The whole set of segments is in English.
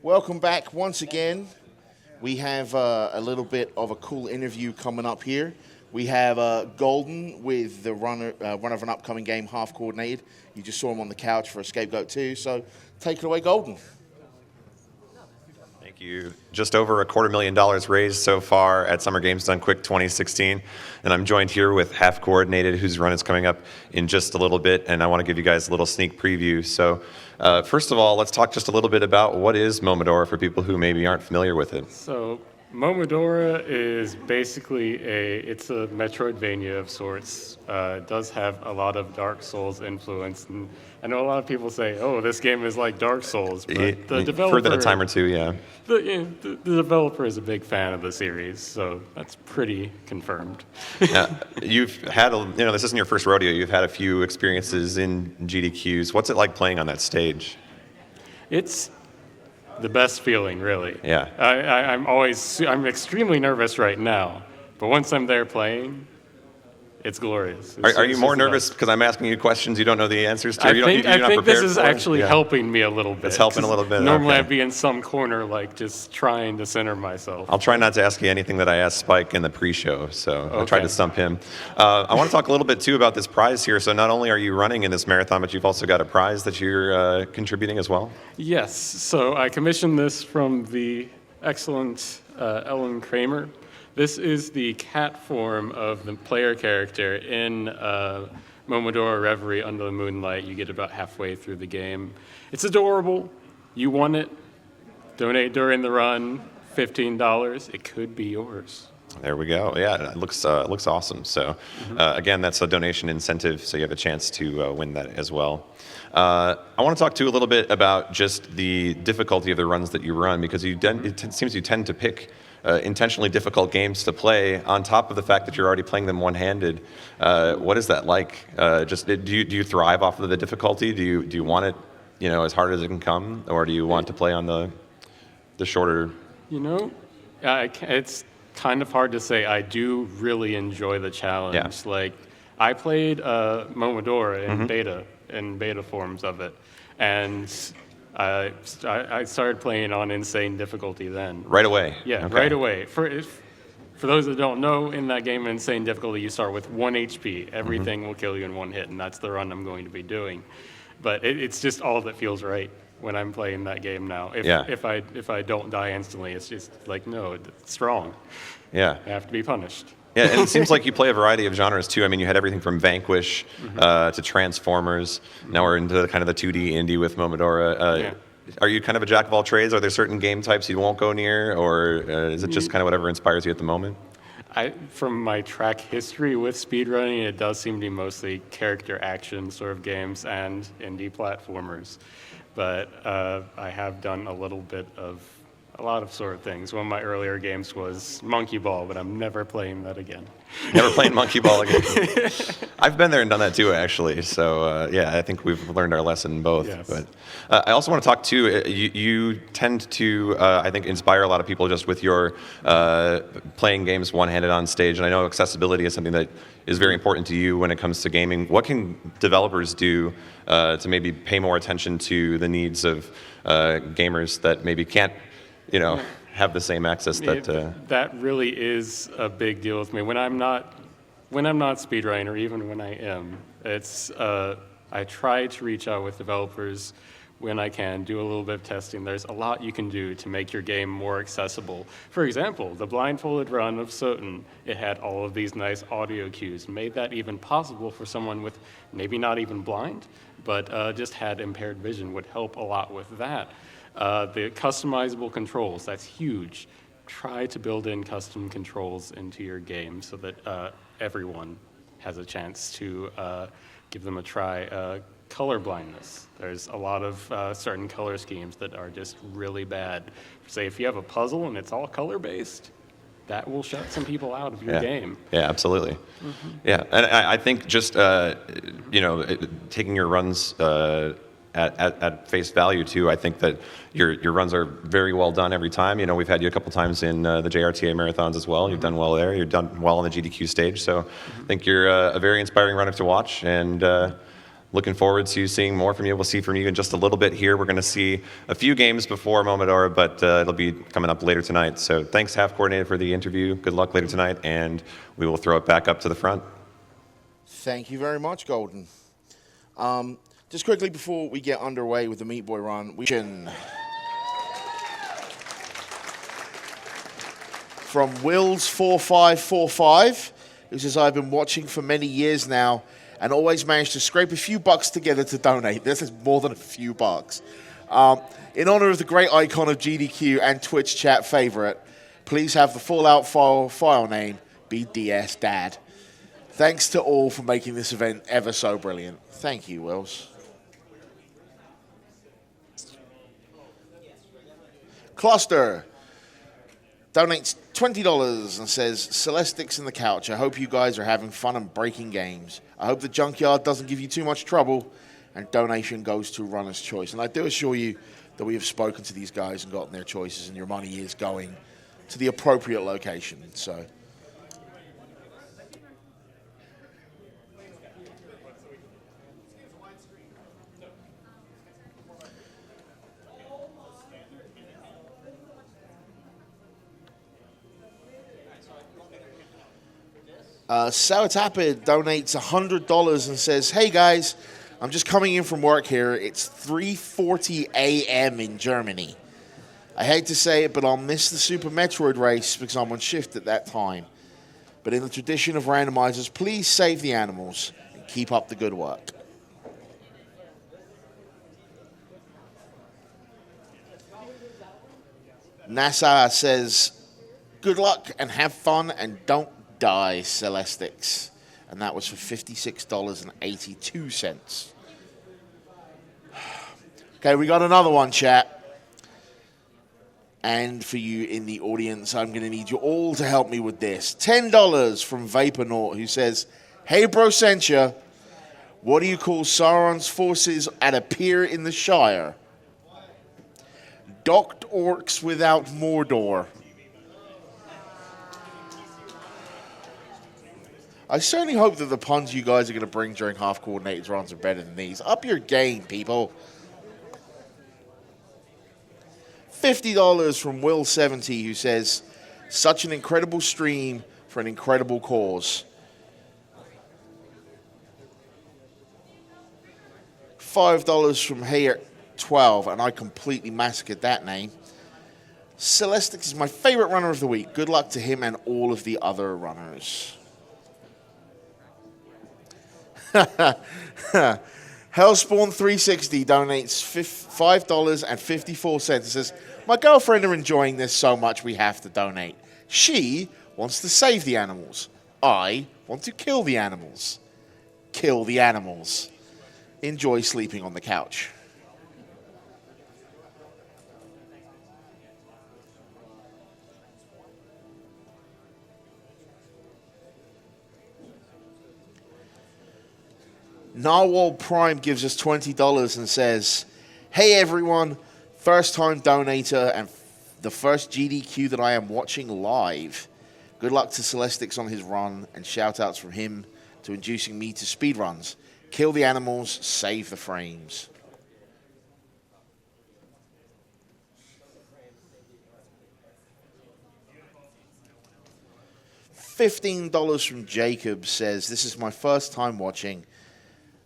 Welcome back once again. We have a little bit of a cool interview coming up here. We have Golden with the runner of an upcoming game, Halfcoordinated. You just saw him on the couch for Scapegoat 2, so take it away, Golden. Thank you. Just over $250,000 raised so far at Summer Games Done Quick 2016. And I'm joined here with Halfcoordinated, whose run is coming up in just a little bit. And I want to give you guys a little sneak preview. So first of all, let's talk just a little bit about what is Momodora for people who maybe aren't familiar with it. So Momodora is basically it's a Metroidvania of sorts. It does have a lot of Dark Souls influence. And I know a lot of people say, oh, this game is like Dark Souls, but the developer... Heard that a time or two, yeah. The developer is a big fan of the series, so that's pretty confirmed. You've had, this isn't your first rodeo. You've had a few experiences in GDQs. What's it like playing on that stage? It's the best feeling, really. Yeah. I'm extremely nervous right now, but once I'm there playing, it's glorious. Are you more nervous because I'm asking you questions you don't know the answers to? I think this is actually helping me a little bit. It's helping a little bit. Normally okay. I'd be in some corner, like just trying to center myself. I'll try not to ask you anything that I asked Spike in the pre-show, so I tried to stump him. I want to talk a little bit too about this prize here. So not only are you running in this marathon, but you've also got a prize that you're contributing as well. Yes. So I commissioned this from the excellent Ellen Kramer. This is the cat form of the player character in Momodora Reverie Under the Moonlight. You get about halfway through the game. It's adorable. You won it. Donate during the run. $15. It could be yours. There we go. Yeah, it looks awesome. So again, that's a donation incentive, so you have a chance to win that as well. I want to talk to you a little bit about just the difficulty of the runs that you run, because it seems you tend to pick intentionally difficult games to play on top of the fact that you're already playing them one-handed. What is that like? Do you thrive off of the difficulty? Do you want it, as hard as it can come, or do you want to play on the shorter? It's kind of hard to say. I do really enjoy the challenge. Yeah. Like, I played Momodora in beta forms of it, and I started playing on insane difficulty then. Right away? Yeah, okay. Right away. For those that don't know, in that game, insane difficulty, you start with 1 HP. Everything will kill you in one hit, and that's the run I'm going to be doing. But it's just all that feels right when I'm playing that game now. If I don't die instantly, it's just like, no, it's wrong. Yeah. I have to be punished. Yeah, and it seems like you play a variety of genres too. I mean, you had everything from Vanquish to Transformers. Now we're into kind of the 2D indie with Momodora. Are you kind of a jack of all trades? Are there certain game types you won't go near, or is it just kind of whatever inspires you at the moment? From my track history with speedrunning, it does seem to be mostly character action sort of games and indie platformers. But I have done a lot of sort of things. One of my earlier games was Monkey Ball, but I'm never playing that again. Never playing Monkey Ball again. I've been there and done that too, actually. So I think we've learned our lesson both. Yes. But I also want to talk too. You tend to, I think, inspire a lot of people just with your playing games one-handed on stage. And I know accessibility is something that is very important to you when it comes to gaming. What can developers do to maybe pay more attention to the needs of gamers that maybe can't have the same access that really is a big deal with me. When I'm not speedrunning, or even when I am, it's I try to reach out with developers when I can, do a little bit of testing. There's a lot you can do to make your game more accessible. For example, the blindfolded run of Soten, it had all of these nice audio cues, made that even possible for someone with maybe not even blind, but just had impaired vision, would help a lot with that. The customizable controls, that's huge. Try to build in custom controls into your game so that everyone has a chance to give them a try. Color blindness. There's a lot of certain color schemes that are just really bad. Say if you have a puzzle and it's all color-based, that will shut some people out of your game. Yeah, absolutely. Yeah, and I think just taking your runs at face value too. I think that your runs are very well done every time. We've had you a couple times in the JRTA marathons as well. You've done well there. You've done well on the GDQ stage. So I think you're a very inspiring runner to watch. And looking forward to seeing more from you. We'll see from you in just a little bit here. We're going to see a few games before Momodora, but it'll be coming up later tonight. So thanks, Halfcoordinated, for the interview. Good luck later tonight, and we will throw it back up to the front. Thank you very much, Golden. Just quickly before we get underway with the Meat Boy run, we can... From Wills4545, who says, I've been watching for many years now and always managed to scrape a few bucks together to donate. This is more than a few bucks. In honor of the great icon of GDQ and Twitch chat favorite, please have the Fallout file name be DS Dad. Thanks to all for making this event ever so brilliant. Thank you, Wills. Cluster donates $20 and says, Celestics in the couch. I hope you guys are having fun and breaking games. I hope the junkyard doesn't give you too much trouble, and donation goes to runner's choice. And I do assure you that we have spoken to these guys and gotten their choices, and your money is going to the appropriate location. So, Sawatapid donates $100 and says, hey guys, I'm just coming in from work here. It's 3:40 a.m. in Germany. I hate to say it, but I'll miss the Super Metroid race because I'm on shift at that time. But in the tradition of randomizers, please save the animals and keep up the good work. NASA says, good luck and have fun and don't die, Celestics. And that was for $56.82. Okay, we got another one, chat. And for you in the audience, I'm going to need you all to help me with this. $10 from Vapornaut, who says, hey, bro, sent ya. What do you call Sauron's forces at a pier in the Shire? Docked orcs without Mordor. I certainly hope that the puns you guys are going to bring during half-coordinated runs are better than these. Up your game, people. $50 from Will70, who says, such an incredible stream for an incredible cause. $5 from Hayer12, and I completely massacred that name. Celestix is my favorite runner of the week. Good luck to him and all of the other runners. Hellspawn360 donates $5.54 and says, my girlfriend are enjoying this so much we have to donate. She wants to save the animals. I want to kill the animals. Kill the animals. Enjoy sleeping on the couch. Narwhal Prime gives us $20 and says, hey everyone, first time donator and the first GDQ that I am watching live. Good luck to Celestix on his run and shout outs from him to inducing me to speedruns. Kill the animals, save the frames. $15 from Jacob says, this is my first time watching,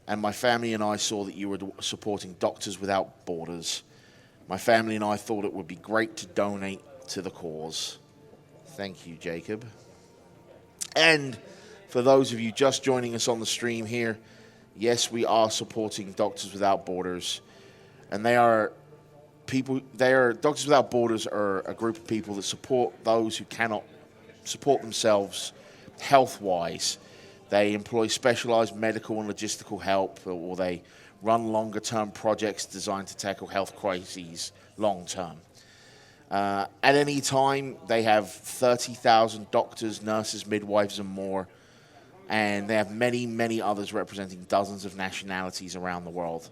and my family and I saw that you were supporting Doctors Without Borders. My family and I thought it would be great to donate to the cause. Thank you, Jacob. And for those of you just joining us on the stream here, yes, we are supporting Doctors Without Borders. And Doctors Without Borders are a group of people that support those who cannot support themselves health-wise. They employ specialized medical and logistical help, or they run longer-term projects designed to tackle health crises long-term. At any time, they have 30,000 doctors, nurses, midwives, and more. And they have many, many others representing dozens of nationalities around the world.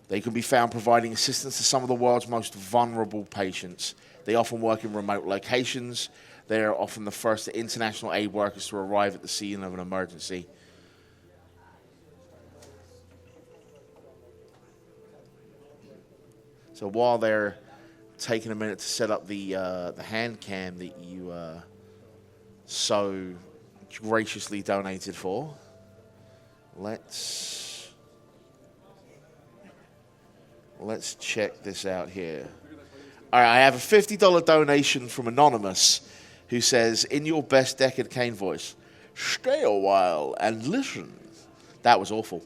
They can be found providing assistance to some of the world's most vulnerable patients. They often work in remote locations. They are often the first international aid workers to arrive at the scene of an emergency. So while they're taking a minute to set up the hand cam that you so graciously donated for, let's check this out here. All right, I have a $50 donation from Anonymous, who says, in your best Deckard Cain voice, stay a while and listen. That was awful.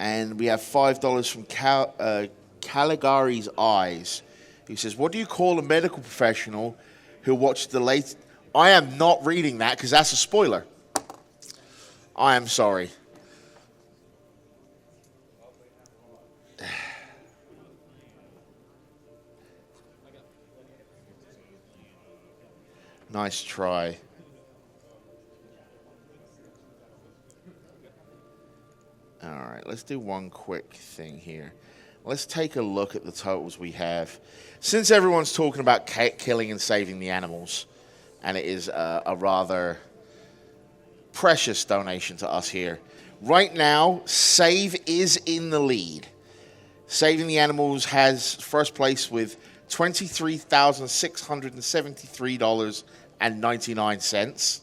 And we have $5 from Caligari's Eyes, who says, what do you call a medical professional who watched the late... I am not reading that because that's a spoiler. I am sorry. Nice try. All right, let's do one quick thing here. Let's take a look at the totals we have. Since everyone's talking about killing and saving the animals, and it is a rather precious donation to us here, right now, Save is in the lead. Saving the Animals has first place with $23,673.99.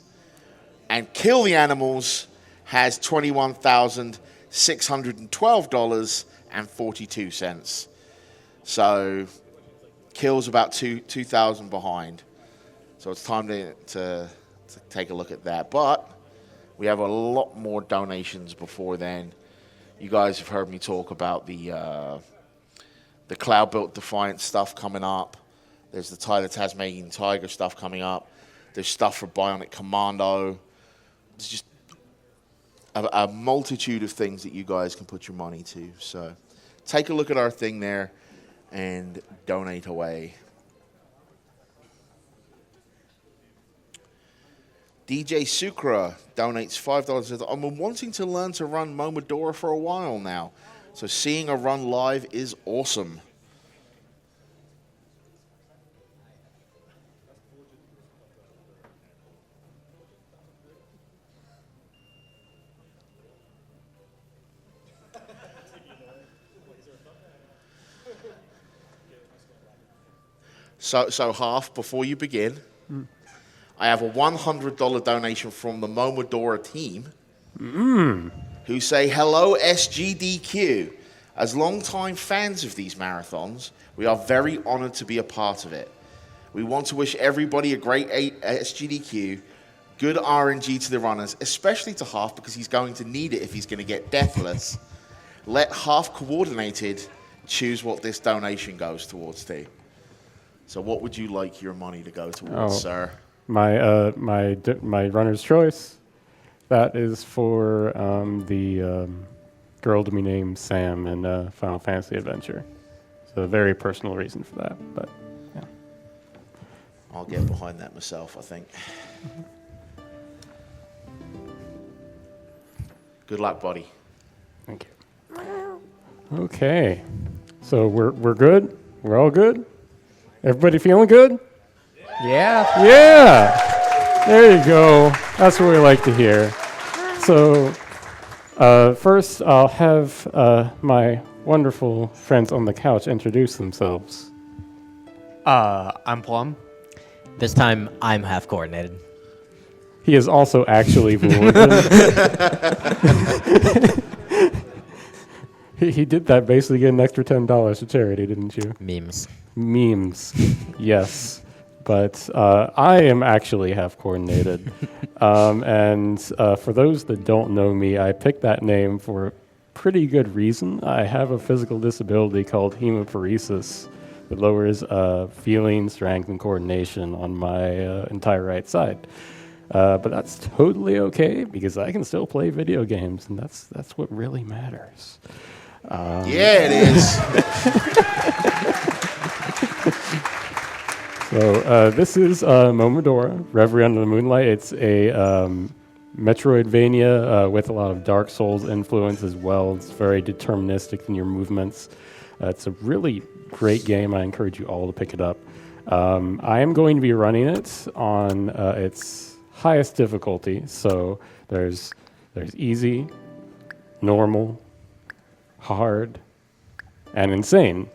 And Kill the Animals has $21,612.42. So Kill's about 2,000 behind. So it's time to take a look at that. But we have a lot more donations before then. You guys have heard me talk about the Cloud-Built Defiant stuff coming up. There's the Tyler Tasmanian Tiger stuff coming up. There's stuff for Bionic Commando. It's just a multitude of things that you guys can put your money to. So take a look at our thing there and donate away. DJ Sucra donates $5. I've been wanting to learn to run Momodora for a while now, so seeing a run live is awesome. So Half, before you begin, I have a $100 donation from the Momodora team, who say, hello, SGDQ. As longtime fans of these marathons, we are very honored to be a part of it. We want to wish everybody a great SGDQ, good RNG to the runners, especially to Half, because he's going to need it if he's going to get deathless. Let Halfcoordinated choose what this donation goes towards too. So what would you like your money to go towards, sir? My runner's choice. That is for the girl to be named Sam in Final Fantasy Adventure. So a very personal reason for that, but yeah. I'll get behind that myself, I think. Good luck, buddy. Thank you. Okay, so we're good. We're all good. Everybody feeling good? Yeah. Yeah. There you go. That's what we like to hear. So first, I'll have my wonderful friends on the couch introduce themselves. I'm Plum. This time, I'm half-coordinated. He is also actually Vulcan. He did that basically get an extra $10 to charity, didn't you? Memes. Yes. But I am actually half-coordinated. And for those that don't know me, I picked that name for a pretty good reason. I have a physical disability called hemophoresis that lowers feeling, strength, and coordination on my entire right side. But that's totally okay because I can still play video games, and that's what really matters. Yeah, it is. So this is Momodora, Reverie Under the Moonlight. It's a Metroidvania with a lot of Dark Souls influence as well. It's very deterministic in your movements. It's a really great game. I encourage you all to pick it up. I am going to be running it on its highest difficulty. So there's easy, normal, hard, and insane.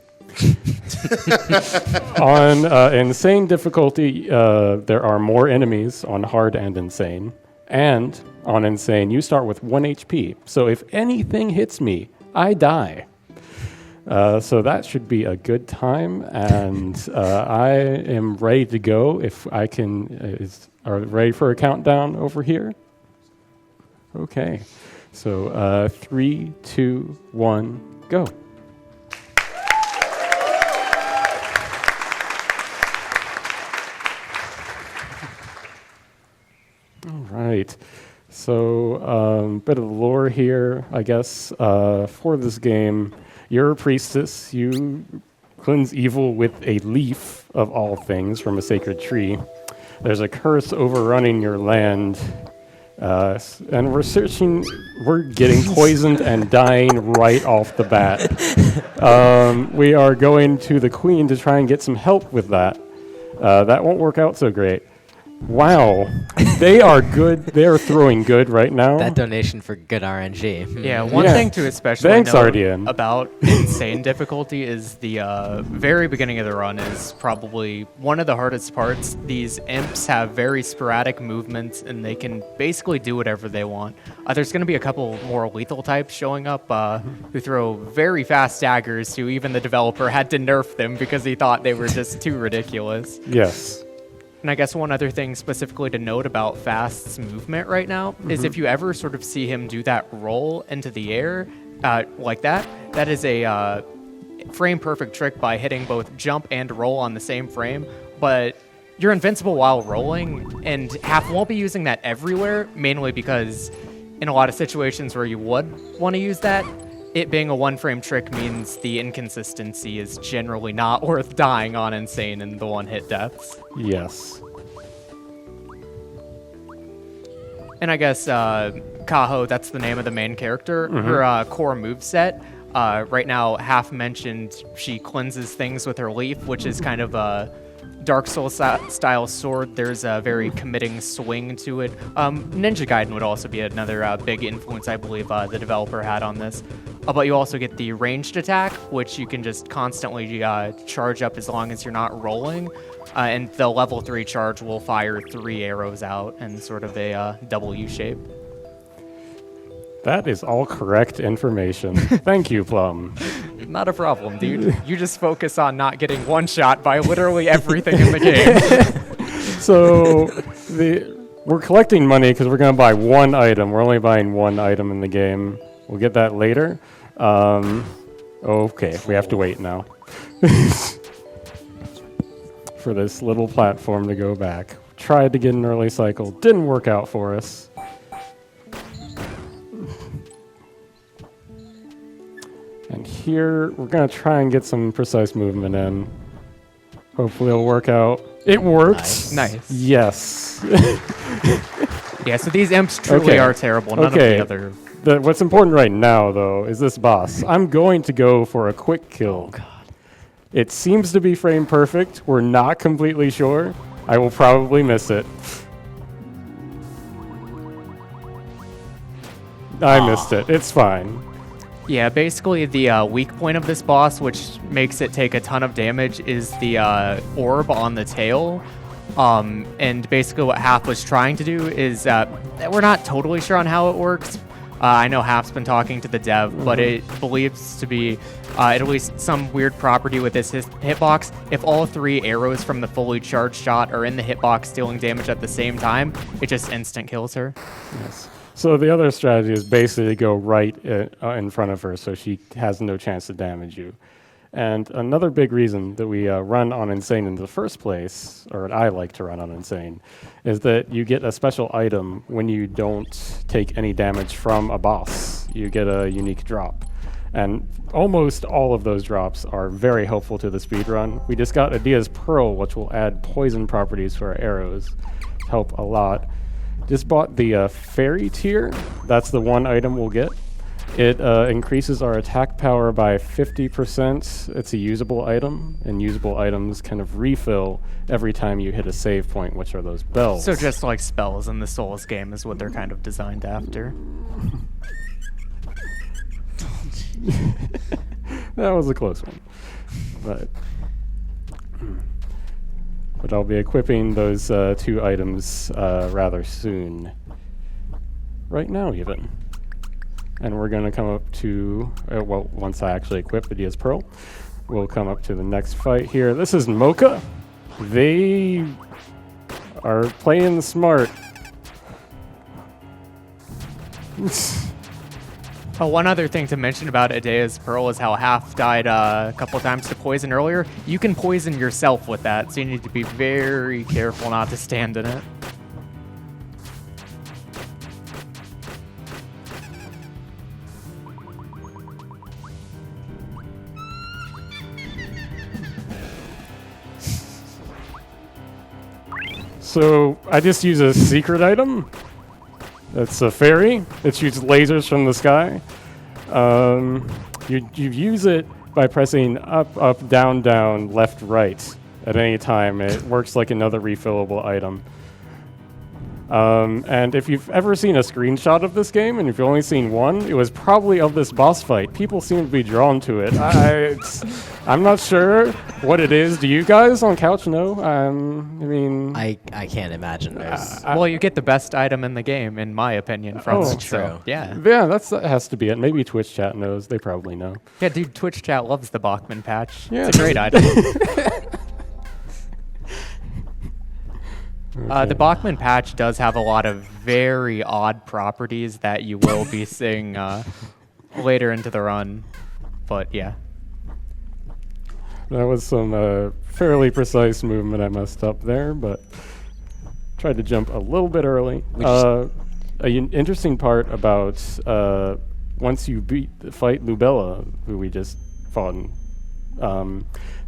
On insane difficulty, there are more enemies on hard and insane. And on insane, you start with 1 HP. So if anything hits me, I die. So that should be a good time. And I am ready to go. If I can, are ready for a countdown over here? Okay. So 3, 2, 1, go. Right. So, bit of lore here, I guess, for this game. You're a priestess. You cleanse evil with a leaf, of all things, from a sacred tree. There's a curse overrunning your land. And we're getting poisoned and dying right off the bat. We are going to the queen to try and get some help with that. That won't work out so great. Wow, they are good. They are throwing good right now. That donation for good RNG. Yeah, one thing to especially Thanks, note RDN. about insane difficulty is the very beginning of the run is probably one of the hardest parts. These imps have very sporadic movements, and they can basically do whatever they want. There's going to be a couple more lethal types showing up who throw very fast daggers, who even the developer had to nerf them because he thought they were just too ridiculous. Yes. And I guess one other thing specifically to note about Fast's movement right now is if you ever sort of see him do that roll into the air like that, that is a frame perfect trick by hitting both jump and roll on the same frame. But you're invincible while rolling, and Half won't be using that everywhere, mainly because in a lot of situations where you would want to use that, it being a one-frame trick means the inconsistency is generally not worth dying on insane in the one-hit deaths. Yes. And I guess Kaho, that's the name of the main character. Her core moveset, right now, Half mentioned she cleanses things with her leaf, which is kind of a Dark Souls style sword. There's a very committing swing to it. Ninja Gaiden would also be another big influence, I believe, the developer had on this. But you also get the ranged attack, which you can just constantly charge up as long as you're not rolling. And the level 3 charge will fire 3 arrows out in sort of a W shape. That is all correct information. Thank you, Plum. Not a problem, dude. You just focus on not getting one shot by literally everything in the game. So we're collecting money because we're going to buy one item. We're only buying one item in the game. We'll get that later. Okay, we have to wait now for this little platform to go back. Tried to get an early cycle. Didn't work out for us. And here, we're going to try and get some precise movement in. Hopefully it'll work out. It works. Nice. Yes. Yeah, so these imps truly are terrible. None of the other... What's important right now, though, is this boss. I'm going to go for a quick kill. Oh, God. It seems to be frame perfect. We're not completely sure. I will probably miss it. I missed it. It's fine. Yeah, basically the weak point of this boss, which makes it take a ton of damage, is the orb on the tail. And basically what Half was trying to do is, we're not totally sure on how it works. I know Half's been talking to the dev, but it believes to be at least some weird property with this hitbox. If all 3 arrows from the fully charged shot are in the hitbox dealing damage at the same time, it just instant kills her. Yes. So the other strategy is basically to go right in front of her so she has no chance to damage you. And another big reason that we run on Insane in the first place, or I like to run on Insane, is that you get a special item when you don't take any damage from a boss. You get a unique drop. And almost all of those drops are very helpful to the speedrun. We just got Adia's Pearl, which will add poison properties to our arrows. Help a lot. Just bought the Fairy tier. That's the one item we'll get. It increases our attack power by 50%. It's a usable item, and usable items kind of refill every time you hit a save point, which are those bells. So just like spells in the Souls game is what they're kind of designed after. That was a close one. But I'll be equipping those 2 items rather soon. Right now, even. And we're going to come up to, once I actually equip the Diaz Pearl, we'll come up to the next fight here. This is Mocha. They are playing smart. One other thing to mention about Adea's Pearl is how Half died a couple times to poison earlier. You can poison yourself with that, so you need to be very careful not to stand in it. So I just use a secret item. That's a fairy. It shoots lasers from the sky. You use it by pressing up, up, down, down, left, right at any time. It works like another refillable item. And if you've ever seen a screenshot of this game, and if you've only seen one, it was probably of this boss fight. People seem to be drawn to it. I'm not sure what it is. Do you guys on couch know? I can't imagine there's... Well, you get the best item in the game, in my opinion, from it. true. So, yeah. Yeah, that has to be it. Maybe Twitch chat knows. They probably know. Yeah, dude, Twitch chat loves the Bachman patch. Yeah. It's a great item. The Bachman patch does have a lot of very odd properties that you will be seeing later into the run. But, yeah. That was some fairly precise movement I messed up there, but tried to jump a little bit early. An interesting part about once you fight Lubella, who we just fought in,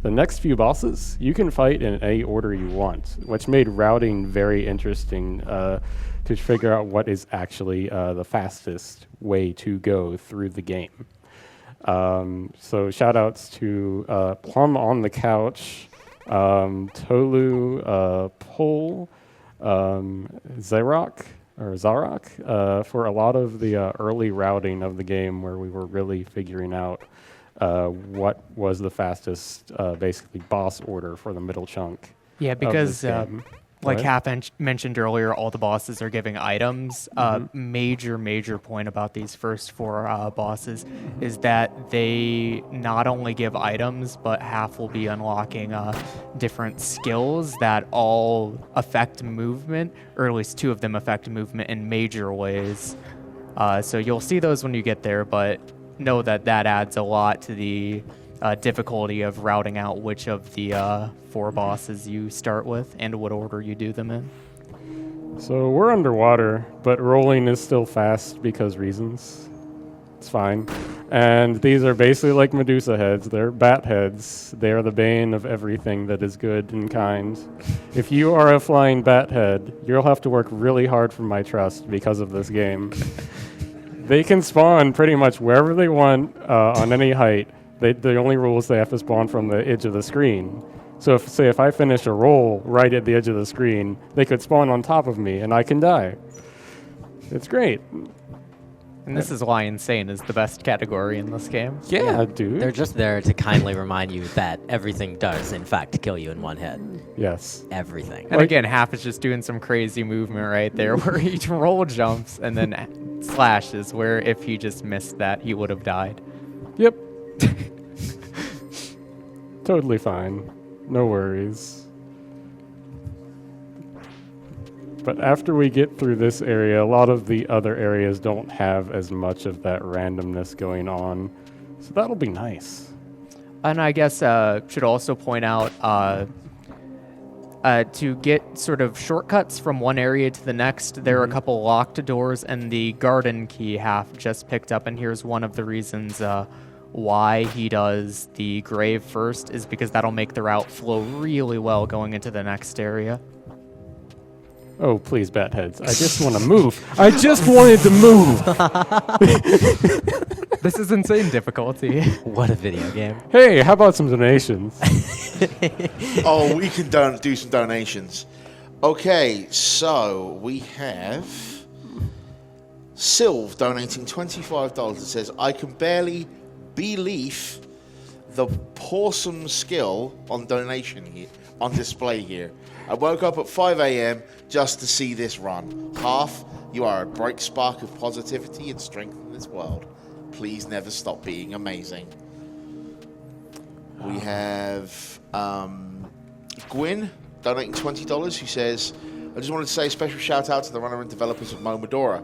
the next few bosses, you can fight in any order you want, which made routing very interesting to figure out what is actually the fastest way to go through the game. So shout outs to Plum on the Couch, Tolu, Pol, Zarok, for a lot of the early routing of the game where we were really figuring out what was the fastest, basically, boss order for the middle chunk. Yeah, because like What? Half mentioned earlier, all the bosses are giving items. Major point about these first 4 bosses is that they not only give items, but Half will be unlocking different skills that all affect movement, or at least 2 of them affect movement in major ways. So you'll see those when you get there, but know that adds a lot to the difficulty of routing out which of the 4 bosses you start with and what order you do them in. So we're underwater, but rolling is still fast because reasons. It's fine. And these are basically like Medusa heads. They're bat heads. They are the bane of everything that is good and kind. If you are a flying bat head, you'll have to work really hard for my trust because of this game. They can spawn pretty much wherever they want on any height. The only rule is they have to spawn from the edge of the screen. So if I finish a roll right at the edge of the screen, they could spawn on top of me and I can die. It's great. And this is why Insane is the best category in this game. Yeah, dude. They're just there to kindly remind you that everything does, in fact, kill you in one hit. Yes. Everything. And again, Half is just doing some crazy movement right there where he roll jumps and then slashes, where if he just missed that, he would have died. Yep. Totally fine. No worries. But after we get through this area, a lot of the other areas don't have as much of that randomness going on. So that'll be nice. And I guess should also point out to get sort of shortcuts from one area to the next, there are a couple locked doors, and the garden key Half just picked up, and here's one of the reasons why he does the grave first, is because that'll make the route flow really well going into the next area. Oh, please, bat heads. I just want to move. I just wanted to move. This is insane difficulty. What a video game. Hey, how about some donations? Oh, we can do some donations. Okay, so we have Sylv donating $25. It says, I can barely Belief, the Pawsome skill on donation here, on display here. I woke up at 5 a.m. just to see this run. Half, you are a bright spark of positivity and strength in this world. Please never stop being amazing. We have Gwyn donating $20 who says, I just wanted to say a special shout out to the runner and developers of Momodora.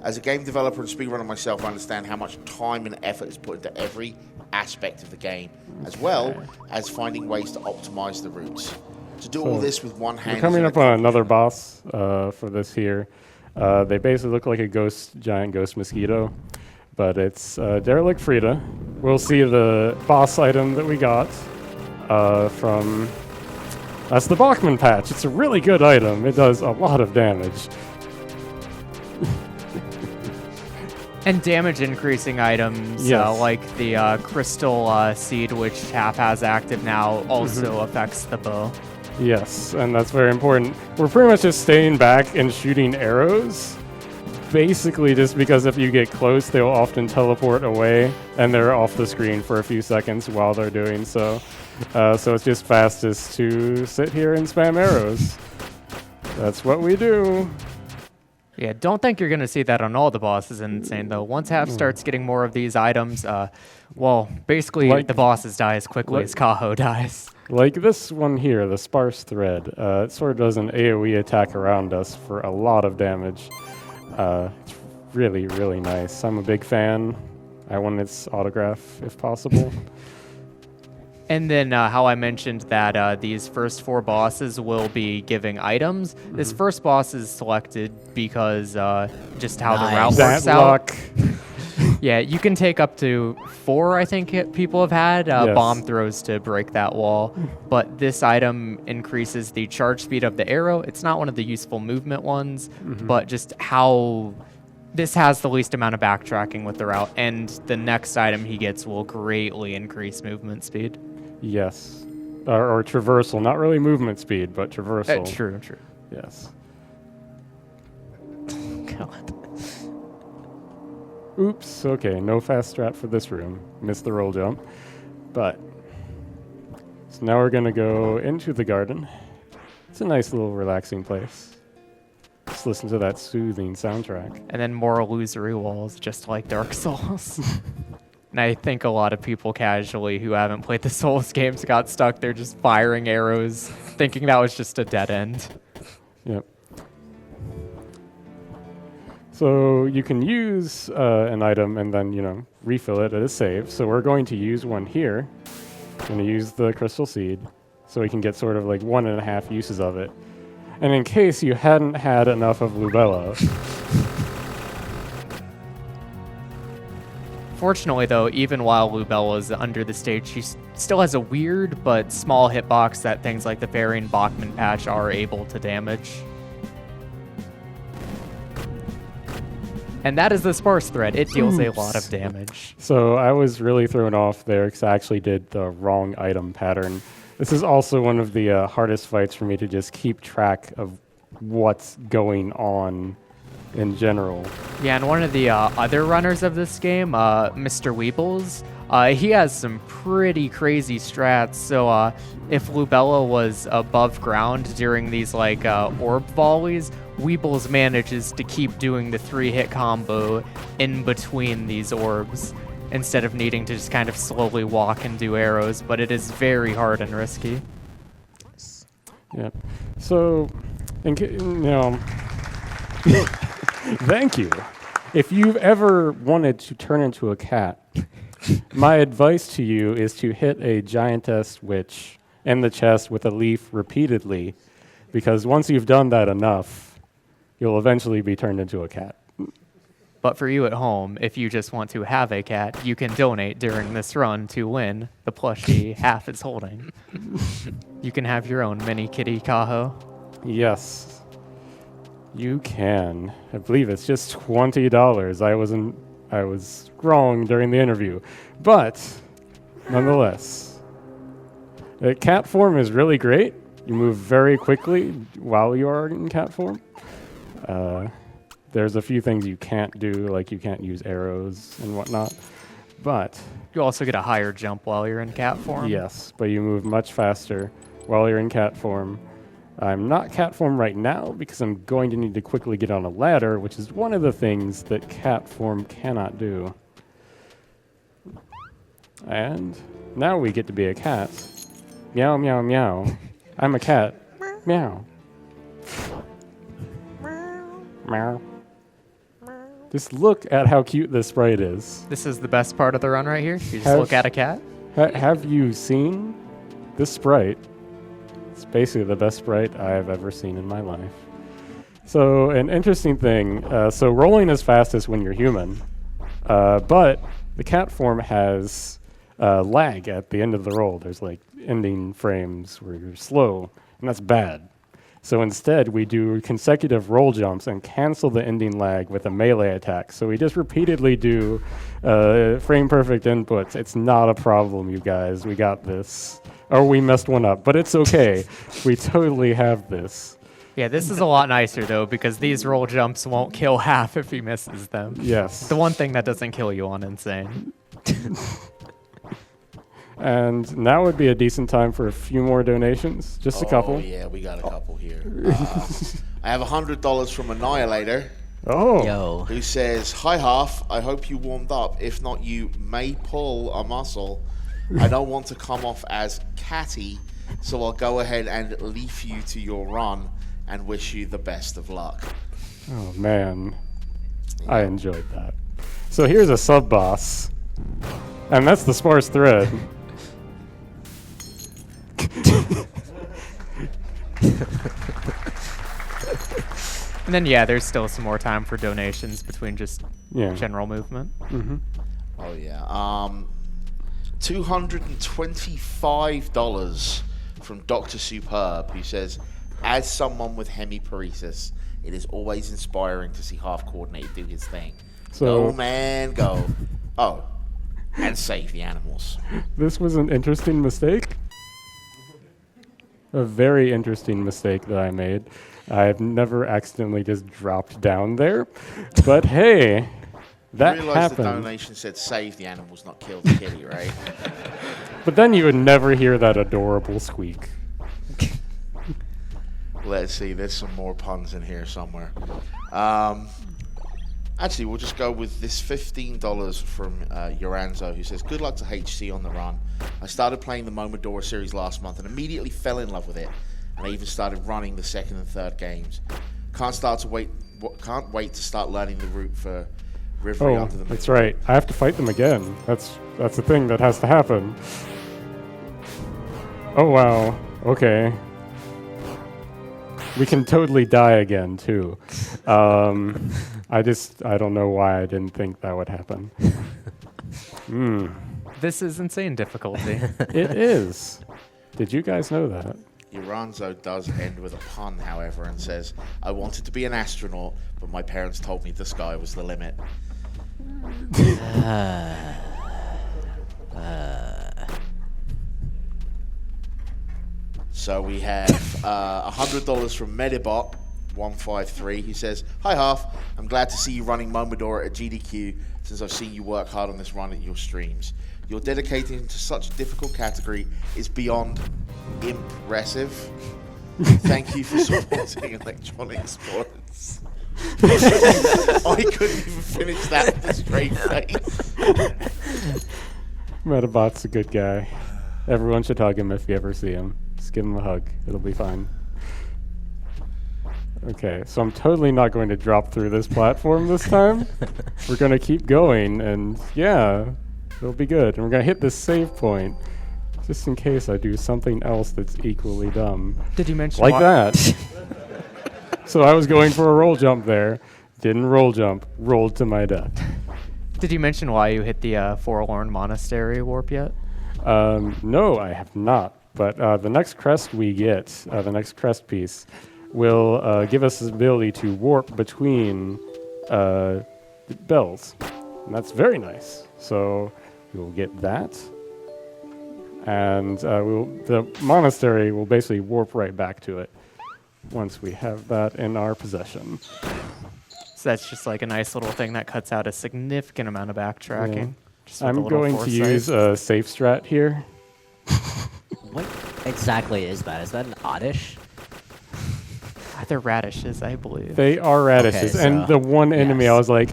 As a game developer and speedrunner myself, I understand how much time and effort is put into every aspect of the game, as well as finding ways to optimize the routes. To do all this with one hand. We're coming up on another boss for this here. They basically look like a giant ghost mosquito, but it's Derelict Frida. We'll see the boss item that we got from. That's the Bachman patch. It's a really good item. It does a lot of damage. And damage increasing items like the crystal seed, which Half has active now, also affects the bow. Yes, and that's very important. We're pretty much just staying back and shooting arrows, basically just because if you get close, they'll often teleport away, and they're off the screen for a few seconds while they're doing so. So it's just fastest to sit here and spam arrows. That's what we do. Yeah, don't think you're going to see that on all the bosses in Insane, though. Once Half starts getting more of these items, well, basically the bosses die as quickly as Kaho dies. Like this one here, the Sparse Thread. It sort of does an AoE attack around us for a lot of damage. It's really, really nice. I'm a big fan. I want its autograph, if possible. And then how I mentioned that these first 4 bosses will be giving items. This first boss is selected because just how the route works That out. luck. Yeah, you can take up to 4, I think people have had, Yes. bomb throws to break that wall. But this item increases the charge speed of the arrow. It's not one of the useful movement ones, but just how this has the least amount of backtracking with the route. And the next item he gets will greatly increase movement speed. Yes. Or traversal. Not really movement speed, but traversal. True. Yes. God. Oops. Okay, no fast strat for this room. Missed the roll jump. But, so now we're going to go into the garden. It's a nice little relaxing place. Just listen to that soothing soundtrack. And then more illusory walls, just like Dark Souls. And I think a lot of people casually who haven't played the Souls games got stuck there just firing arrows, thinking that was just a dead end. Yep. So you can use an item and then, refill it at a save. So we're going to use one here. Going to use the Crystal Seed so we can get sort of like 1.5 uses of it. And in case you hadn't had enough of Lubella. Fortunately, though, even while Lubella is under the stage, she still has a weird but small hitbox that things like the Fairy and Bachman patch are able to damage. And that is the Sparse Thread. It deals a lot of damage. So I was really thrown off there because I actually did the wrong item pattern. This is also one of the hardest fights for me to just keep track of what's going on in general. Yeah, and one of the other runners of this game, Mr. Weebles, he has some pretty crazy strats. So if Lubella was above ground during these orb volleys, Weebles manages to keep doing the 3-hit combo in between these orbs instead of needing to just kind of slowly walk and do arrows, but it is very hard and risky. Yep. So, thank you. If you've ever wanted to turn into a cat, my advice to you is to hit a giantess witch in the chest with a leaf repeatedly, because once you've done that enough, you'll eventually be turned into a cat. But for you at home, if you just want to have a cat, you can donate during this run to win the plushie Half is holding. You can have your own mini kitty Kaho. Yes, you can. I believe it's just $20. I was wrong during the interview, but nonetheless, cat form is really great. You move very quickly while you are in cat form. There's a few things you can't do, like you can't use arrows and whatnot, But You also get a higher jump while you're in cat form. yes, but you move much faster while you're in cat form. I'm not cat form right now because I'm going to need to quickly get on a ladder, which is one of the things that cat form cannot do. And now we get to be a cat. Meow, meow, meow. I'm a cat. Meow. Meow. Just look at how cute this sprite is. This is the best part of the run right here. You just Have- look at a cat. Have you seen this sprite? It's basically the best sprite I have ever seen in my life. So an interesting thing, so rolling is fastest when you're human, but the cat form has lag at the end of the roll. There's like ending frames where you're slow, and that's bad. So instead, we do consecutive roll jumps and cancel the ending lag with a melee attack. So we just repeatedly do frame perfect inputs. It's not a problem, you guys. We got this. Or we messed one up, but it's okay. We totally have this. Yeah, this is a lot nicer though because these roll jumps won't kill half if he misses them. Yes. The one thing that doesn't kill you on Insane. And now would be a decent time for a few more donations. Just a couple. Oh, yeah, we got a couple here. I have $100 from Annihilator, Oh. Yo. who says, "Hi, Half. I hope you warmed up. If not, you may pull a muscle. I don't want to come off as catty, so I'll go ahead and leave you to your run and wish you the best of luck." Oh, man. I enjoyed that. So here's a sub-boss. And that's the sparse thread. And then yeah, there's still some more time for donations between just Yeah. general movement. Oh, yeah. $225 from Dr. Superb, who says, "As someone with hemiparesis, it is always inspiring to see Half-Coordinated do his thing. So- Go, man, go. Oh, and save the animals." This was an interesting mistake. A very interesting mistake that I made. I've never accidentally just dropped down there. But hey, that You realize the happened. donation said save the animals, not kill the kitty, right? But then you would never hear that adorable squeak. Let's see, there's some more puns in here somewhere. Actually, we'll just go with this $15 from Yoranzo, who says, "Good luck to HC on the run. I started playing the Momodora series last month and immediately fell in love with it. And I even started running the second and third games. Can't wait to start learning the route for Reverie Oh, Under the Moonlight." that's right. I have to fight them again. That's the thing that has to happen. Oh, wow. Okay. We can totally die again, too. I don't know why I didn't think that would happen. This is insane difficulty. It is. Did you guys know that? Yoranzo does end with a pun, however, and says, "I wanted to be an astronaut, but my parents told me the sky was the limit." So we have $100 from Medibot 153. He says, "Hi Half, I'm glad to see you running Momodora at GDQ since I've seen you work hard on this run at your streams. Your dedicating to such a difficult category is beyond impressive. Thank you for supporting electronic sports." I couldn't even finish that with a straight face. Metabot's a good guy. Everyone should hug him if you ever see him. Just give him a hug. It'll be fine. Okay, so I'm totally not going to drop through this platform this time. We're going to keep going, and yeah, it'll be good. And we're going to hit this save point, just in case I do something else that's equally dumb. Did you mention Like that. So I was going for a roll jump there. Didn't roll jump. Rolled to my death. Did you mention why you hit the Forlorn Monastery warp yet? No, I have not. But the next crest we get, the next crest piece, will give us the ability to warp between bells. And that's very nice. So we will get that. And the monastery will basically warp right back to it once we have that in our possession. So that's just like a nice little thing that cuts out a significant amount of backtracking. Just with a I'm little going to foresight. use a safe strat here. What exactly is that? Is that an oddish? They're radishes, I believe. They are radishes, Okay, and so- the one enemy yes. I was like,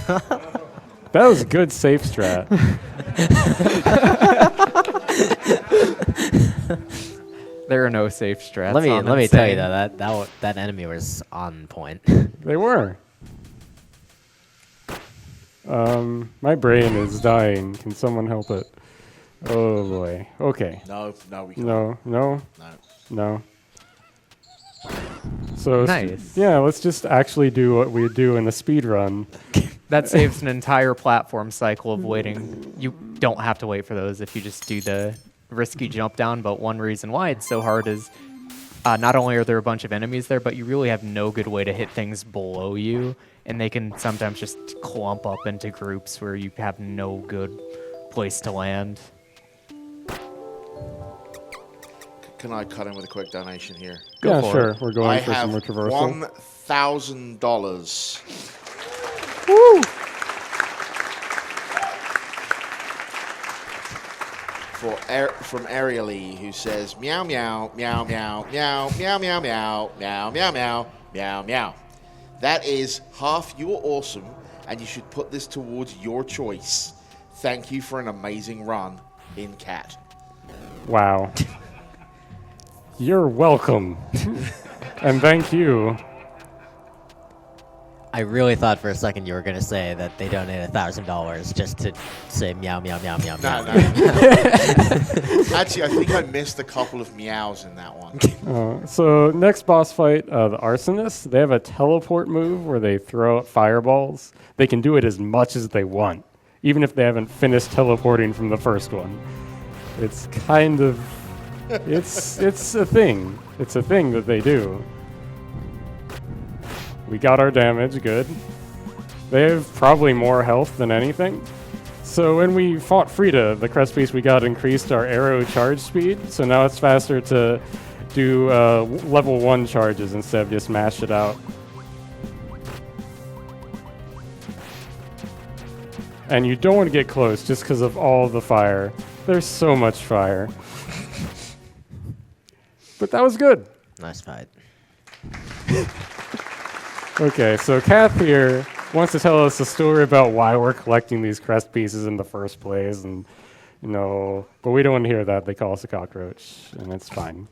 that was a good safe strat. There are no safe strats. Let me I'm tell you insane. though, that enemy was on point. They were. My brain is dying. Can someone help it? Oh boy. Okay. No, we can't. No. No. No. So Nice. yeah, let's just actually do what we do in a speed run. That saves an entire platform cycle of waiting. You don't have to wait for those if you just do the risky jump down, but one reason why it's so hard is not only are there a bunch of enemies there, but you really have no good way to hit things below you, and they can sometimes just clump up into groups where you have no good place to land. Can I cut in with a quick donation here? Go Yeah, for sure. it. We're going I for some have controversial. $1,000 from Ariely, who says meow meow meow meow meow meow meow meow meow meow meow meow meow. That is half you're awesome, and you should put this towards your choice. Thank you for an amazing run in Cat. Wow. You're welcome. And thank you. I really thought for a second you were gonna say that they donated $1,000 just to say meow meow meow meow meow. No. Actually, I think I missed a couple of meows in that one. So next boss fight, the Arsonists, they have a teleport move where they throw out fireballs. They can do it as much as they want, even if they haven't finished teleporting from the first one. It's kind of, it's a thing. It's a thing that they do. We got our damage, good. They have probably more health than anything. So when we fought Frida, the crest piece we got increased our arrow charge speed. So now it's faster to do level 1 charges instead of just mash it out. And you don't want to get close just because of all the fire. There's so much fire. But that was good. Nice fight. Okay, so Kath here wants to tell us a story about why we're collecting these crest pieces in the first place, and but we don't want to hear that. They call us a cockroach, and it's fine.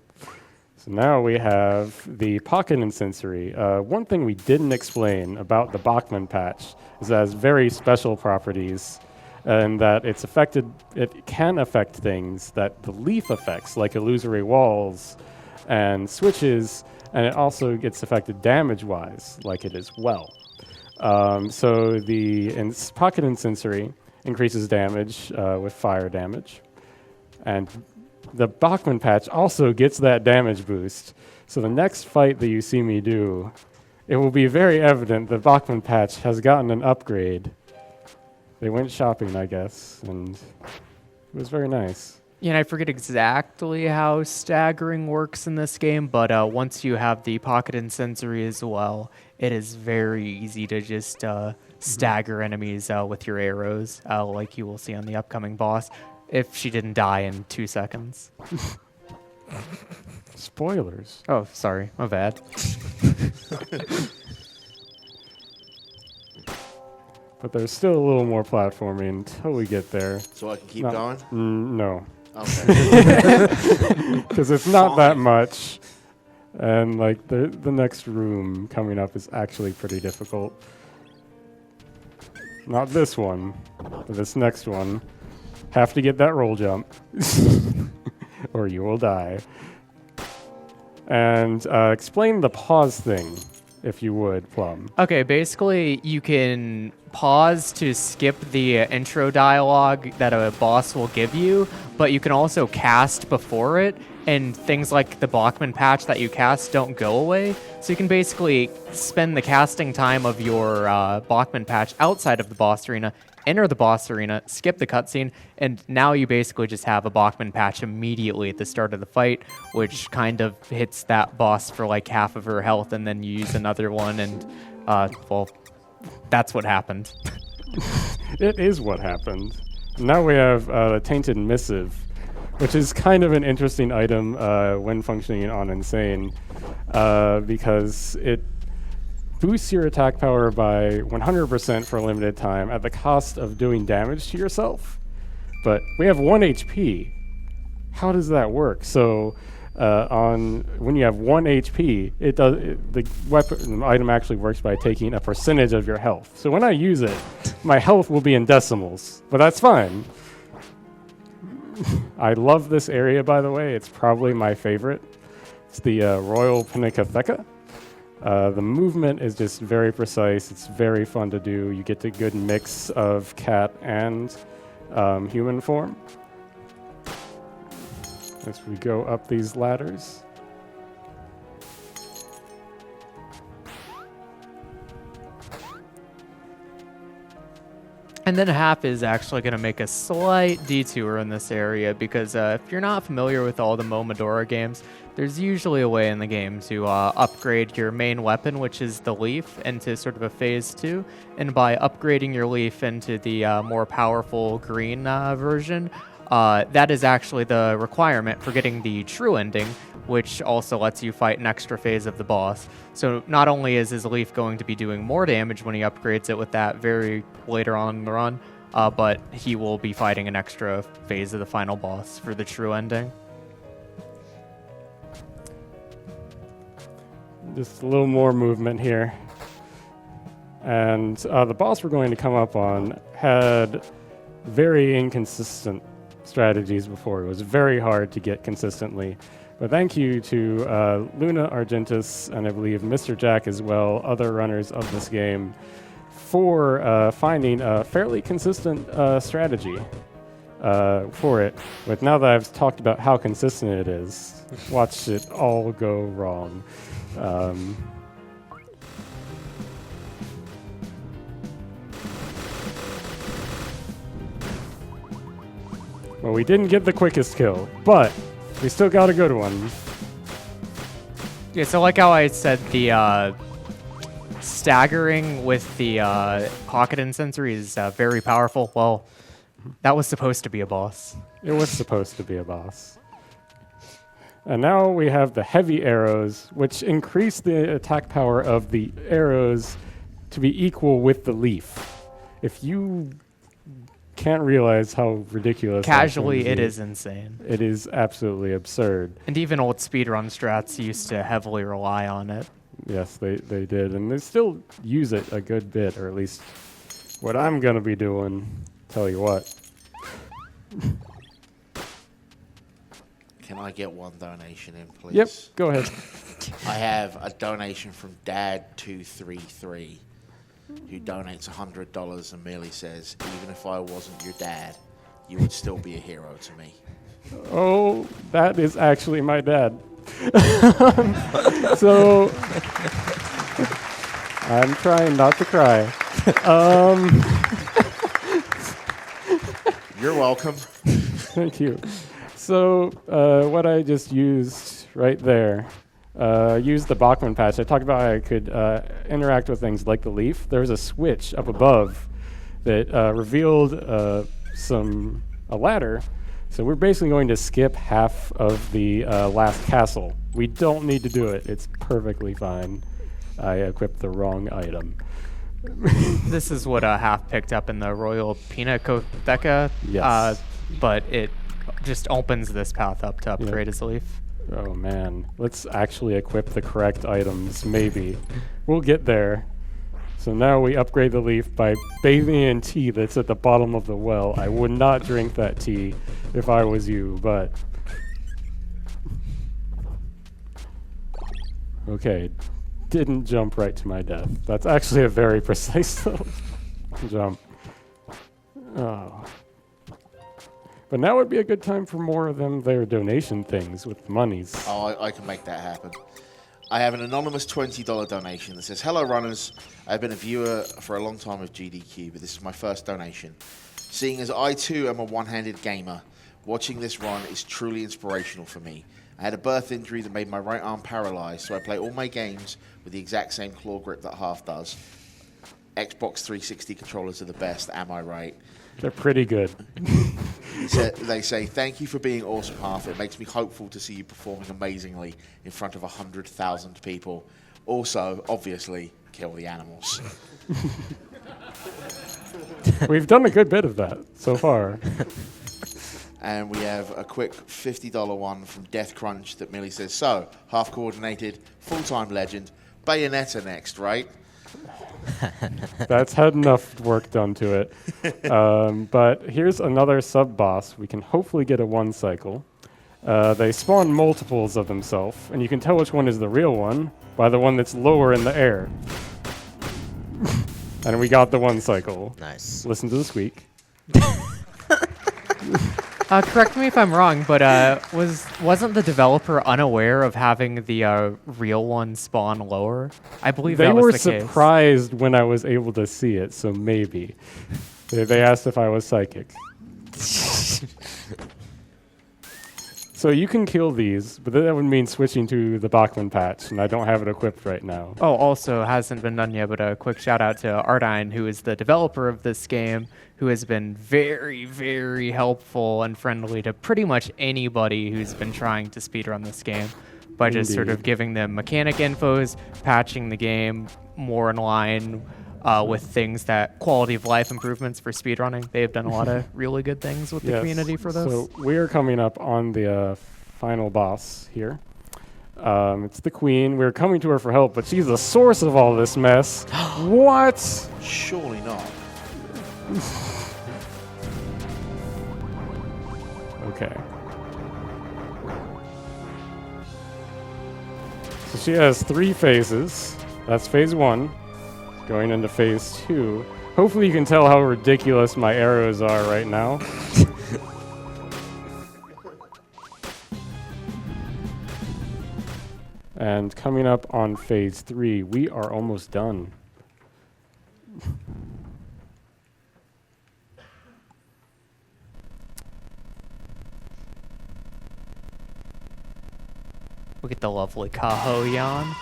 So now we have the pocket incensory. One thing we didn't explain about the Bachmann patch is that it has very special properties, and that it can affect things that the leaf affects, like illusory walls and switches. And it also gets affected damage-wise, like it as well. So the pocket incensory increases damage with fire damage. And the Bachmann patch also gets that damage boost. So the next fight that you see me do, it will be very evident the Bachmann patch has gotten an upgrade. They went shopping, I guess, and it was very nice. Yeah, and I forget exactly how staggering works in this game, but once you have the pocket incensory as well, it is very easy to just stagger enemies with your arrows, like you will see on the upcoming boss, if she didn't die in 2 seconds. Spoilers. Oh, sorry, my bad. But there's still a little more platforming until we get there. So I can keep No. going? No. Okay. Because it's not that much. And like the next room coming up is actually pretty difficult. Not this one, but this next one. Have to get that roll jump. Or you will die. And explain the pause thing, if you would, Plum. Okay, basically, you can pause to skip the intro dialogue that a boss will give you, but you can also cast before it, and things like the Bachmann patch that you cast don't go away. So you can basically spend the casting time of your Bachmann patch outside of the boss arena, enter the boss arena, skip the cutscene, and now you basically just have a Bachmann patch immediately at the start of the fight, which kind of hits that boss for like half of her health, and then you use another one, and well, that's what happened. It is what happened. Now we have the Tainted Missive, which is kind of an interesting item when functioning on Insane, because it boosts your attack power by 100% for a limited time at the cost of doing damage to yourself. But we have 1 HP. How does that work? So when you have 1 HP, the item actually works by taking a percentage of your health. So when I use it, my health will be in decimals, but that's fine. I love this area, by the way. It's probably my favorite. It's the Royal Pinacotheca. The movement is just very precise. It's very fun to do. You get a good mix of cat and human form as we go up these ladders. And then Half is actually going to make a slight detour in this area because if you're not familiar with all the Momodora games, there's usually a way in the game to upgrade your main weapon, which is the leaf, into sort of a phase 2. And by upgrading your leaf into the more powerful green version, that is actually the requirement for getting the true ending, which also lets you fight an extra phase of the boss. So not only is his leaf going to be doing more damage when he upgrades it with that very later on in the run, but he will be fighting an extra phase of the final boss for the true ending. Just a little more movement here. And the boss we're going to come up on had very inconsistent strategies before. It was very hard to get consistently. But thank you to Luna Argentis and I believe Mr. Jack as well, other runners of this game, for finding a fairly consistent strategy for it. But now that I've talked about how consistent it is, watch it all go wrong. Well, we didn't get the quickest kill, but we still got a good one. Yeah, so like how I said, the staggering with the pocket incensory is very powerful. Well, that was supposed to be a boss. It was supposed to be a boss. And now we have the heavy arrows, which increase the attack power of the arrows to be equal with the leaf. If you can't realize how ridiculous Casually, it is insane. It is absolutely absurd. And even old speedrun strats used to heavily rely on it. Yes, they did. And they still use it a good bit, or at least what I'm going to be doing. Tell you what. Can I get one donation in, please? Yep, go ahead. I have a donation from Dad233, who donates $100 and merely says, even if I wasn't your dad, you would still be a hero to me. Oh, that is actually my dad. So, I'm trying not to cry. You're welcome. Thank you. So, what I just used right there, used the Bachman patch. I talked about how I could interact with things like the leaf. There was a switch up above that revealed a ladder. So we're basically going to skip half of the last castle. We don't need to do it. It's perfectly fine. I equipped the wrong item. This is what Half picked up in the Royal Pinacotheca. Yes. But it just opens this path up to upgrade his leaf. Oh man, let's actually equip the correct items, maybe. We'll get there. So now we upgrade the leaf by bathing in tea that's at the bottom of the well. I would not drink that tea if I was you, but... Okay, didn't jump right to my death. That's actually a very precise little jump. Oh. But now would be a good time for more of their donation things with the monies. Oh, I can make that happen. I have an anonymous $20 donation that says, hello runners, I've been a viewer for a long time of GDQ, but this is my first donation. Seeing as I too am a one-handed gamer, watching this run is truly inspirational for me. I had a birth injury that made my right arm paralyzed, so I play all my games with the exact same claw grip that Half does. Xbox 360 controllers are the best. Am I right? They're pretty good. They say, thank you for being awesome, Half. It makes me hopeful to see you performing amazingly in front of 100,000 people. Also, obviously, kill the animals. We've done a good bit of that so far. And we have a quick $50 one from Death Crunch that merely says, so, Half-Coordinated, full-time legend, Bayonetta next, right? That's had enough work done to it. But here's another sub-boss. We can hopefully get a 1 cycle. They spawn multiples of themselves, and you can tell which one is the real one by the one that's lower in the air. And we got the 1 cycle. Nice. Listen to the squeak. Correct me if I'm wrong, but wasn't the developer unaware of having the real one spawn lower? I believe They that were was the case. surprised when I was able to see it, so maybe. They asked if I was psychic. So you can kill these, but that would mean switching to the Bachman patch, and I don't have it equipped right now. Oh, also hasn't been done yet, but a quick shout out to Ardine, who is the developer of this game, who has been very, very helpful and friendly to pretty much anybody who's been trying to speedrun this game by just sort of Indeed. giving them mechanic infos, patching the game more in line with things that quality of life improvements for speedrunning. They have done a lot of really good things with the Yes. community for this. So we are coming up on the final boss here. It's the queen. We're coming to her for help, but she's the source of all this mess. What? Surely not. Okay. So she has 3 phases. That's phase 1. Going into phase 2. Hopefully you can tell how ridiculous my arrows are right now. And coming up on phase 3, we are almost done. Look at the lovely Kaho Yan.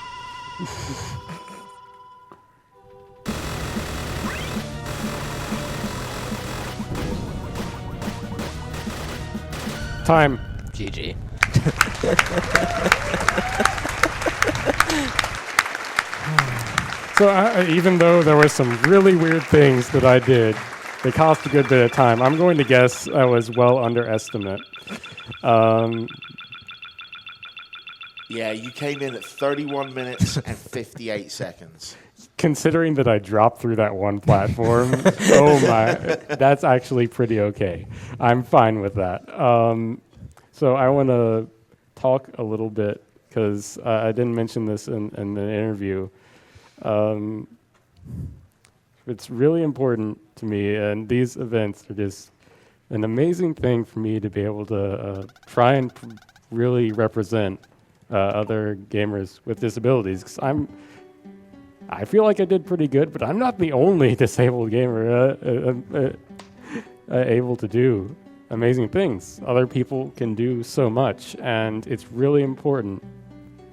Time. GG. So even though there were some really weird things that I did, they cost a good bit of time. I'm going to guess I was well underestimate. Yeah, you came in at 31 minutes and 58 seconds. Considering that I dropped through that one platform, oh my, that's actually pretty okay. I'm fine with that. So I want to talk a little bit, because I didn't mention this in the interview. It's really important to me, and these events are just an amazing thing for me to be able to try and really represent other gamers with disabilities, because I feel like I did pretty good, but I'm not the only disabled gamer able to do amazing things. Other people can do so much, and it's really important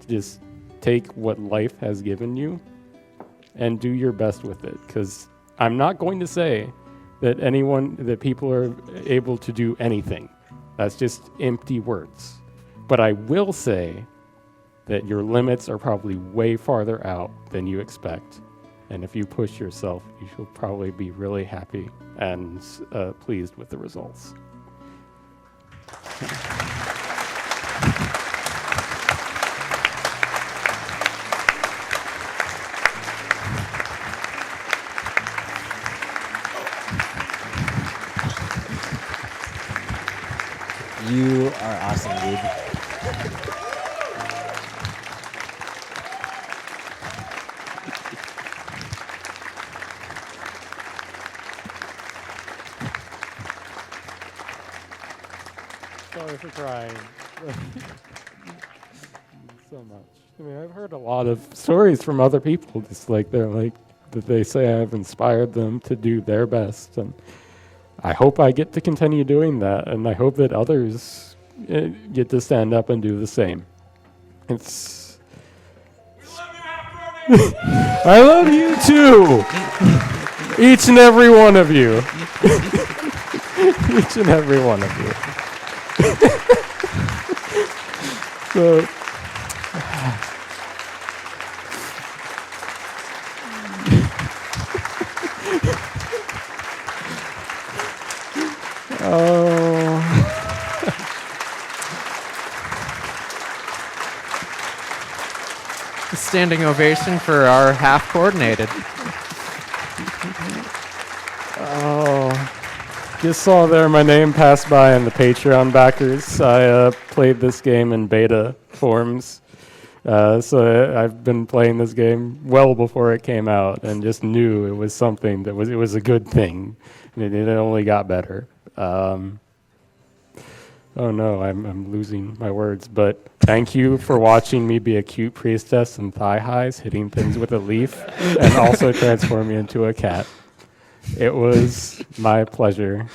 to just take what life has given you and do your best with it, because I'm not going to say that people are able to do anything. That's just empty words. But I will say that your limits are probably way farther out than you expect. And if you push yourself, you should probably be really happy and pleased with the results. You are awesome, dude. Sorry for crying. So much. I mean, I've heard a lot of stories from other people, just like that they say I've inspired them to do their best, and I hope I get to continue doing that, and I hope that others get to stand up and do the same. It's I love you too. Each and every one of you. Each and every one of you. So, Standing ovation for our half-coordinated. just saw there my name pass by in the Patreon backers. I played this game in beta forms. So I've been playing this game well before it came out and just knew it was something it was a good thing. And it only got better. Oh no, I'm losing my words, but thank you for watching me be a cute priestess in thigh highs, hitting things with a leaf, and also transform me into a cat. It was my pleasure,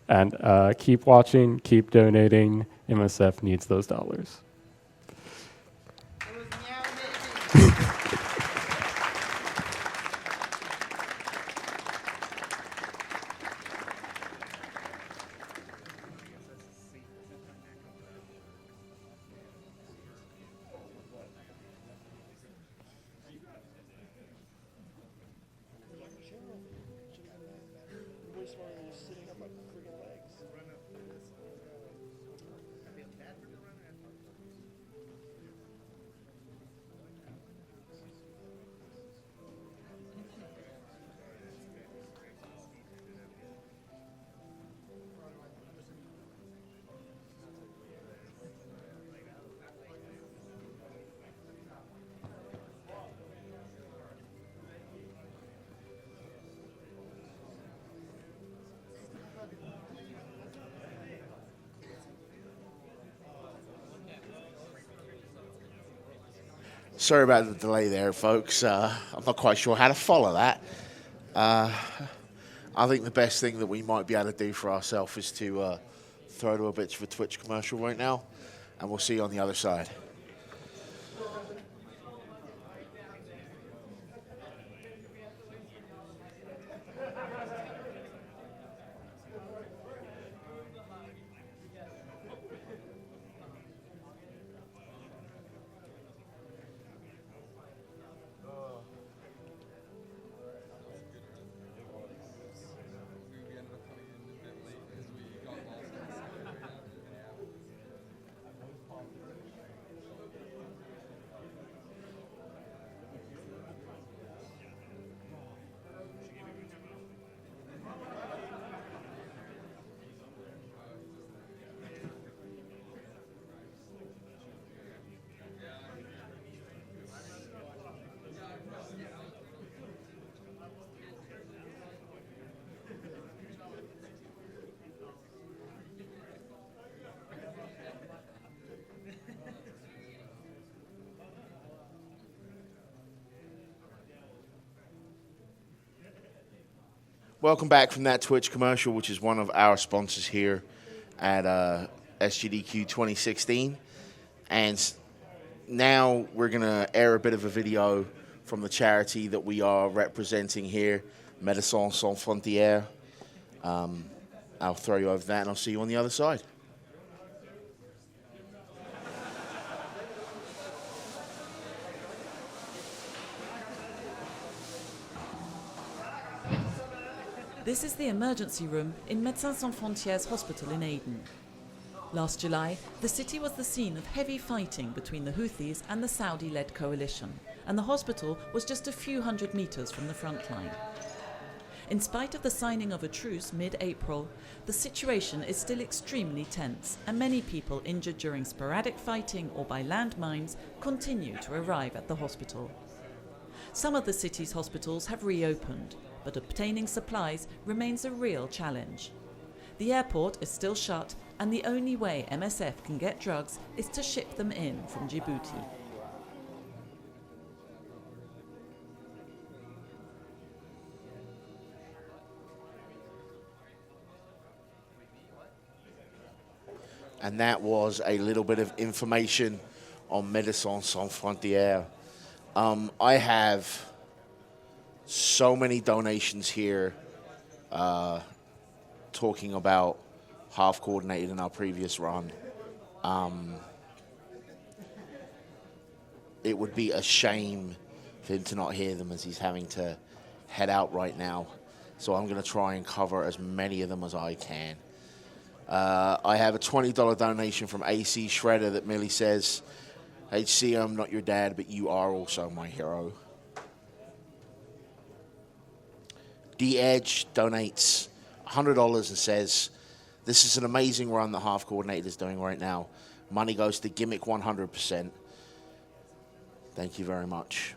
and keep watching, keep donating. MSF needs those dollars. Sorry about the delay there, folks. I'm not quite sure how to follow that. I think the best thing that we might be able to do for ourselves is to throw to a bit of a Twitch commercial right now, and we'll see you on the other side. Welcome back from that Twitch commercial, which is one of our sponsors here at SGDQ2016. And now we're going to air a bit of a video from the charity that we are representing here, Médecins Sans Frontières. I'll throw you over that, and I'll see you on the other side. This is the emergency room in Médecins Sans Frontières hospital in Aden. Last July, the city was the scene of heavy fighting between the Houthis and the Saudi-led coalition, and the hospital was just a few hundred meters from the front line. In spite of the signing of a truce mid-April, the situation is still extremely tense, and many people injured during sporadic fighting or by landmines continue to arrive at the hospital. Some of the city's hospitals have reopened, but obtaining supplies remains a real challenge. The airport is still shut, and the only way MSF can get drugs is to ship them in from Djibouti. And that was a little bit of information on Médecins Sans Frontières. I have so many donations here talking about Half-Coordinated in our previous run. It would be a shame for him to not hear them as he's having to head out right now. So I'm going to try and cover as many of them as I can. I have a $20 donation from AC Shredder that merely says, HC, I'm not your dad, but you are also my hero. D-Edge donates $100 and says, this is an amazing run that Half-Coordinated is doing right now. Money goes to Gimmick 100%. Thank you very much.